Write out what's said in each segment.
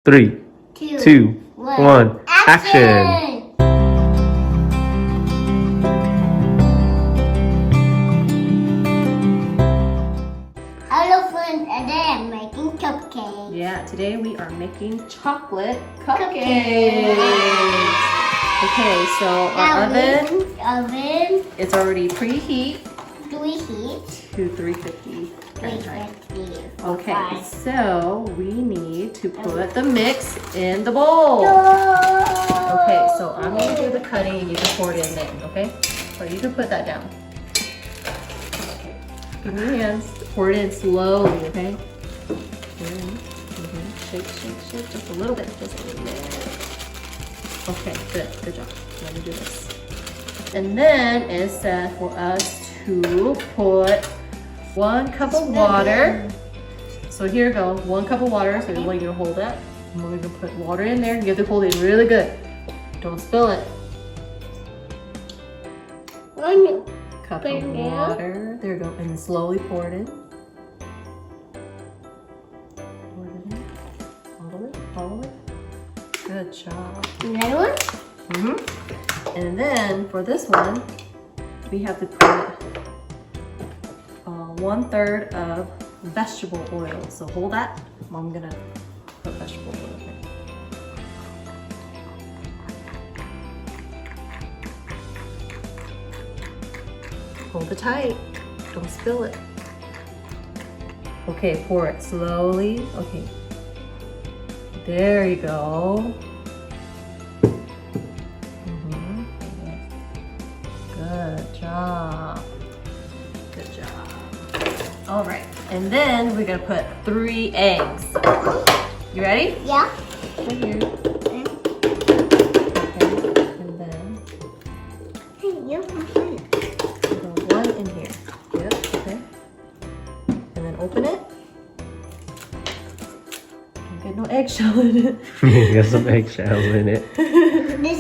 3, 2, 1. Action! Hello friends, today I'm making cupcakes. Yeah, today we are making chocolate cupcakes. Okay, so our oven is already preheat to 350 Fahrenheit. Okay, so we need to put the mix in the bowl. Okay, so I'm going to do the cutting and you can pour it in then, okay? So you can put that down. Okay. Give me your hands. Pour it in slowly, okay? Pour it in. Shake, shake, shake. Just a little bit. Just a little bit. Okay, good. Good job. Let me do this. And then it said for us to put 1 cup of water. So here you go. 1 cup of water. So I want you to hold that. And we're going to put water in there. You have to hold it really good. Don't spill it. 1 cup of water. There you go. And slowly pour it in. Pour it in. All the way. All the way. Good job. Another one? Mm-hmm. And then for this one, we have to put 1/3 of vegetable oil. So hold that. I'm gonna put vegetable oil in. Hold it tight. Don't spill it. Okay, pour it slowly. Okay. There you go. Good job. Good job. All right. And then we're going to put 3 eggs. You ready? Yeah. Right here. Okay. And then Hey, you can put it. put 1 in here. Yep. Okay. And then open it. Don't get no eggshell in it. Got some eggshells in it.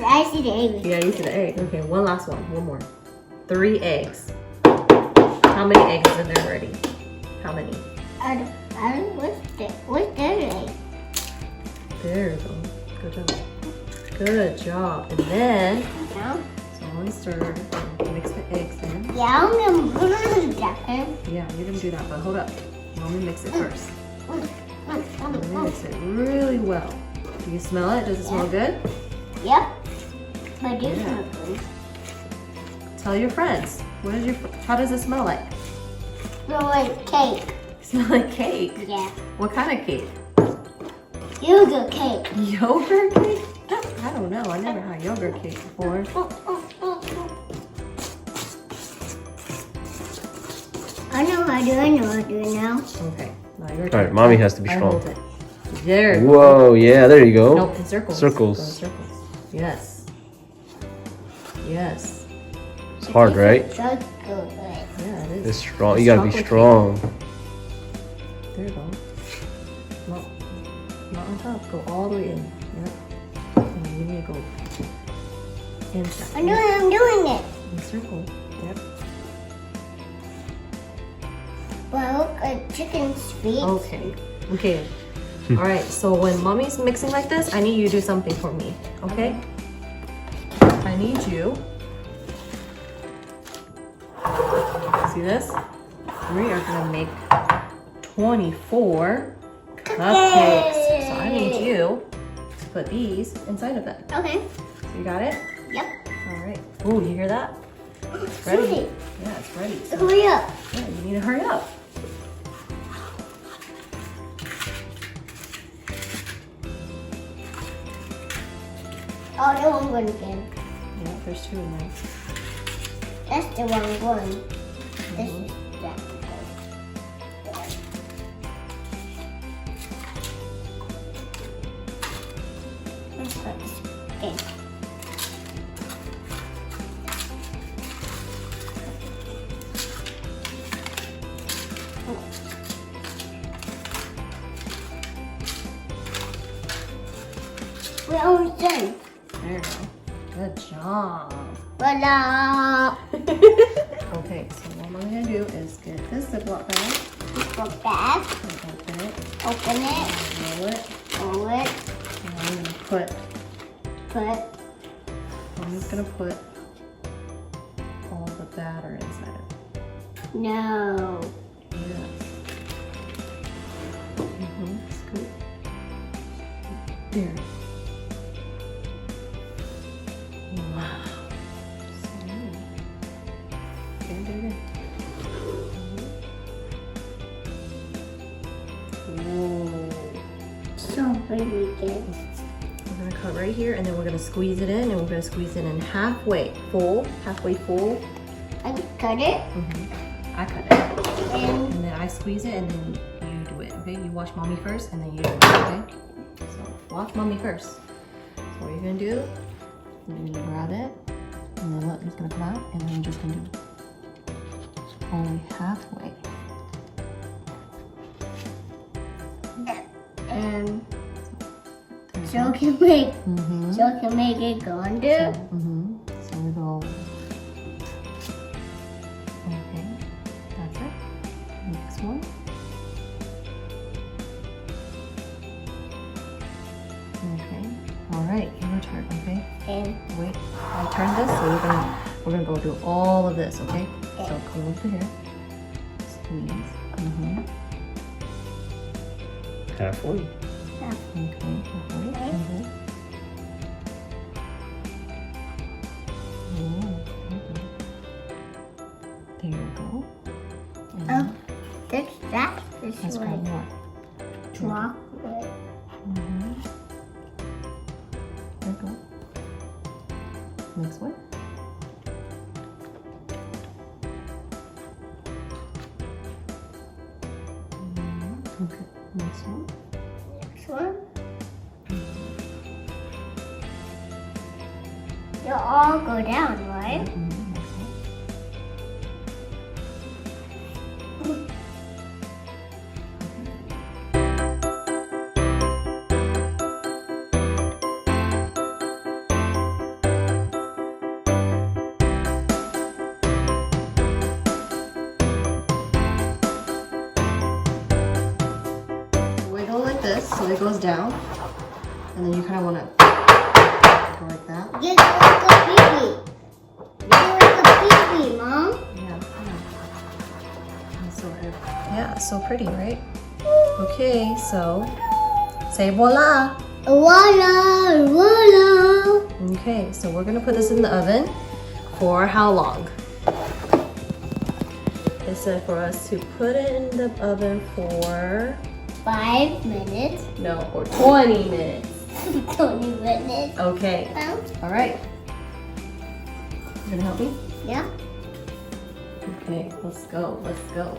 I see the egg. Yeah, you see the egg. Okay, one last one. One more. 3 eggs. How many eggs is in there already? How many? I don't, what's the egg? There you go. Good job. Good job. And then, Now? so one stir, mix the eggs in. Yeah, I'm gonna put it in that. Yeah, you're gonna do that, but hold up. Let me mix it first. Let me mix it really well. Do you smell it? Does it smell good? Yep. But this Yeah. one, please. Tell your friends. How does it smell like? Smell like cake. Smell like cake? Yeah. What kind of cake? Yogurt cake. Yogurt cake? I don't know. I never had yogurt cake before. I know how to do it. I know how to do it now. Okay. Now your All turn. right, mommy has to be I strong. hold it. There. you go. Whoa, yeah, there you go. No, in circles. Circles. Go in circles. Yes. Yes. It's hard, right? So good. Yeah, it is. It's strong. It's You gotta be chocolate strong. cake. There you go. Not on top. Go all the way in. Yep. And you need to go inside. I'm doing it. In circle. Yep. Well, chicken's feet. Okay. Okay. All right. So when mommy's mixing like this, I need you to do something for me. Okay? I need you. See this? We are gonna make 24 cupcakes. So I need you to put these inside of them. Okay. So you got it? Yep. All right. Oh, you hear that? It's ready. Yeah, it's ready. So, Hurry up. yeah, you need to hurry up. Oh, the one going again. Yeah, there's 2 in there. That's the one going. This is that. Let's put this in. We're almost done. There you go. Good job. Voila! Okay, so what I'm gonna do is get this Ziploc bag. Ziploc bag. And open it. Open it. Roll it. Roll it. put all the batter inside of it. No. Yes. Scoop. There. Wow. So good. There. Whoa. So pretty good. We're gonna cut right here, and then we're gonna squeeze it in, and we're gonna squeeze it in halfway full. I cut it. I cut it, and then I squeeze it, and then you do it. Okay, you watch mommy first, and then you do it. Okay, so watch mommy first. So what you're gonna do? You're gonna grab it, and then look, it's gonna come out, and then you're just gonna do only halfway. And so can make it go under. So we go. Okay, that's it. Next one. Okay. All right, your turn. Okay. And Wait, I turn this, so we're gonna go do all of this. Okay. So come over here. Squeeze. Halfway. Okay. Halfway. There you go. And that's let's grab like more. chocolate. There you go. Next one. Okay. Next one. Next one. They'll all go down, right? Next one. Wiggle like this so it goes down, and then you kind of want to go like that. Get like a baby. Get like a baby, Mom. Yeah, so pretty, right? Okay, so say voila. Voila, voila. Okay, so we're gonna put this in the oven for how long? It said for us to put it in the oven for 5 minutes. no, for 20 minutes. 20 minutes. Okay. All right. You gonna help me? Yeah. Okay, let's go. Let's go.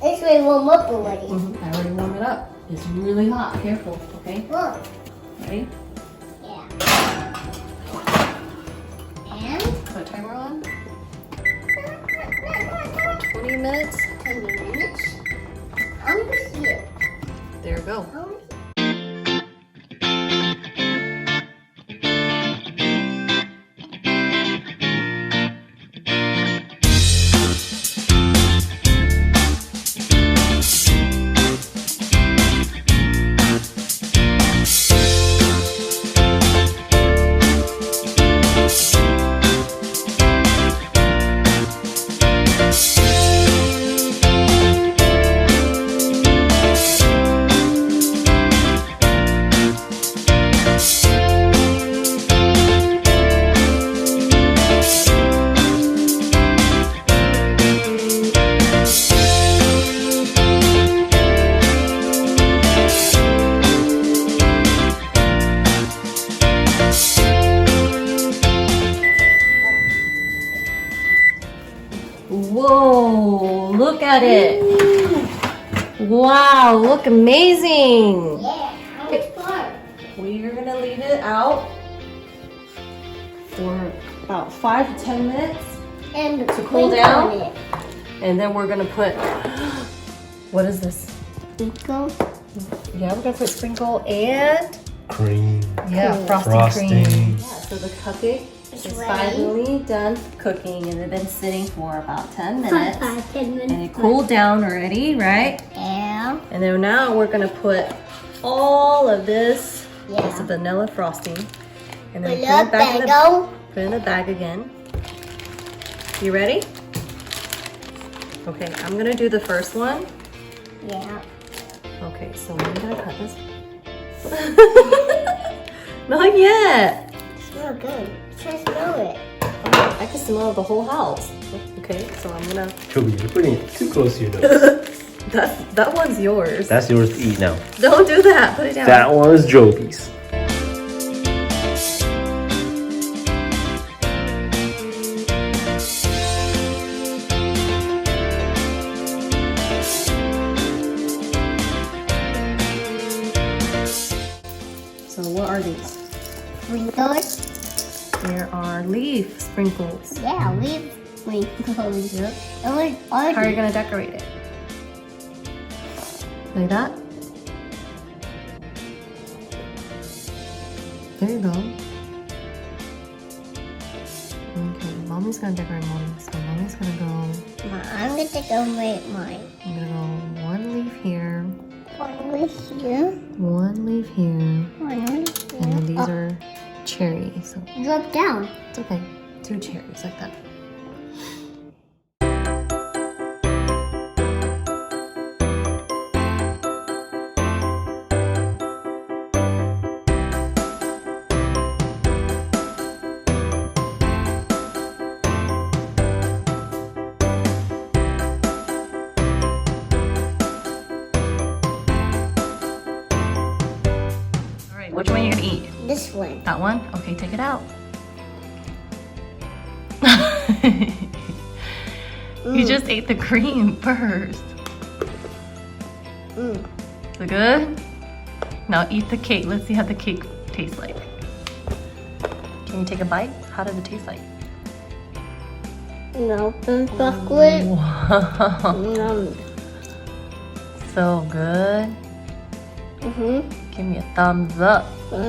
This way warm up already. I already warmed it up. It's really hot. Careful. Okay. Look. Ready? Yeah. And Put a timer on. 20 minutes. 20 minutes. I'm gonna see it. There you go. Whoa, look at it. Wow, look amazing. Yeah. How much more? We're gonna leave it out for about 5 to 10 minutes And to cool down. on it. And then we're gonna put, what is this? Sprinkle. Yeah, we're gonna put sprinkle and Cream. frosting cream. Frosting. Yeah, so the cupcake It's is ready. finally done cooking, and they've been sitting for about 10 minutes. 10 minutes. And it cooled down already, right? Yeah. And then now we're gonna put all of this Yeah. It's a vanilla frosting. And then Look, put it go. put it in the bag again. You ready? Okay, I'm gonna do the first one. Yeah. Okay, so I'm gonna cut this. Not yet. Smell good. Just smell it. Oh, I can smell the whole house. Okay, so I'm gonna. Jobie, you're putting it too close to your nose. That one's yours. That's yours to eat now. Don't do that. Put it down. That one's Jobie's. So what are these? Sprinkles. There are leaf sprinkles. Yeah, leaf sprinkles. Yep. How How are you gonna decorate it? Like that? There you go. Okay, mommy's gonna decorate mine. So mommy's gonna go. I'm going to go make mine. I'm gonna go one leaf here, One leaf here. one leaf here, One leaf here. and then these are cherries. So Drop down. it's okay. 2 cherries like that. Which one are you gonna eat? This one. That one? Okay, take it out. You just ate the cream first. Is it good? Now eat the cake. Let's see how the cake tastes like. Can you take a bite? How does it taste like? Melted chocolate. Wow. Yum. So good. Give me a thumbs up. Good.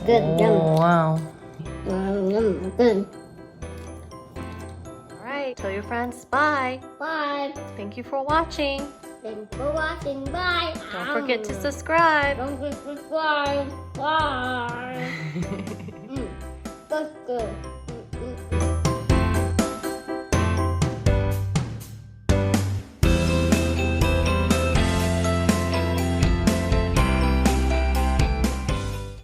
Oh, Yum. wow. Good. All right, tell your friends bye. Bye. Thank you for watching. Thanks for watching. Bye. Don't forget to subscribe. Don't forget to subscribe. Bye. That's good.